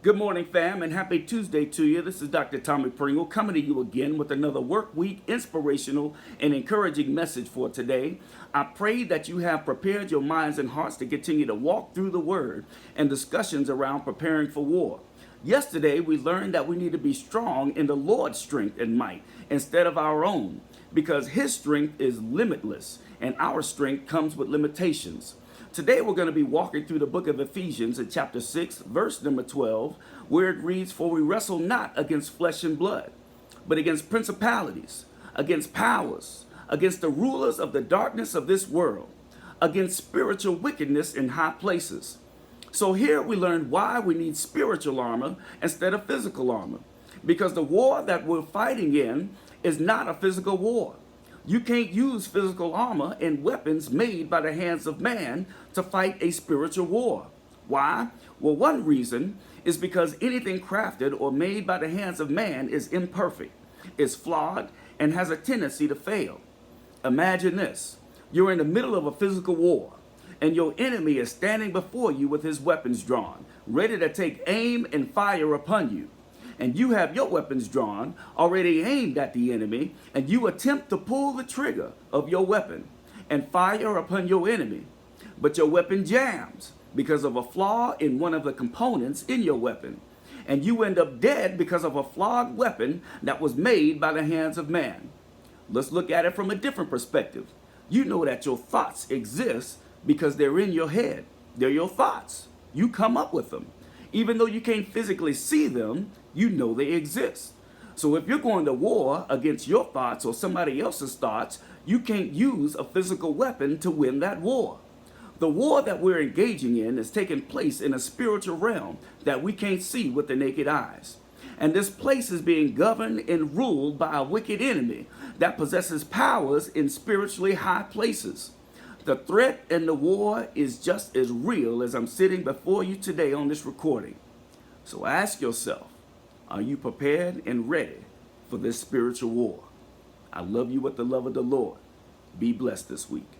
Good morning, fam, and happy Tuesday to you. This is Dr. Tommy Pringle coming to you again with another work week inspirational and encouraging message for today. I pray that you have prepared your minds and hearts to continue to walk through the Word and discussions around preparing for war. Yesterday, we learned that we need to be strong in the Lord's strength and might instead of our own, because His strength is limitless and our strength comes with limitations. Today we're going to be walking through the book of Ephesians in chapter 6, verse number 12, where it reads, "For we wrestle not against flesh and blood, but against principalities, against powers, against the rulers of the darkness of this world, against spiritual wickedness in high places." So here we learn why we need spiritual armor instead of physical armor, because the war that we're fighting in is not a physical war. You can't use physical armor and weapons made by the hands of man to fight a spiritual war. Why? Well, one reason is because anything crafted or made by the hands of man is imperfect, is flawed, and has a tendency to fail. Imagine this. You're in the middle of a physical war, and your enemy is standing before you with his weapons drawn, ready to take aim and fire upon you. And you have your weapons drawn, already aimed at the enemy, and you attempt to pull the trigger of your weapon and fire upon your enemy. But your weapon jams because of a flaw in one of the components in your weapon. And you end up dead because of a flawed weapon that was made by the hands of man. Let's look at it from a different perspective. You know that your thoughts exist because they're in your head. They're your thoughts. You come up with them. Even though you can't physically see them, you know they exist. So if you're going to war against your thoughts or somebody else's thoughts, you can't use a physical weapon to win that war. The war that we're engaging in is taking place in a spiritual realm that we can't see with the naked eyes. And this place is being governed and ruled by a wicked enemy that possesses powers in spiritually high places. The threat and the war is just as real as I'm sitting before you today on this recording. So ask yourself, are you prepared and ready for this spiritual war? I love you with the love of the Lord. Be blessed this week.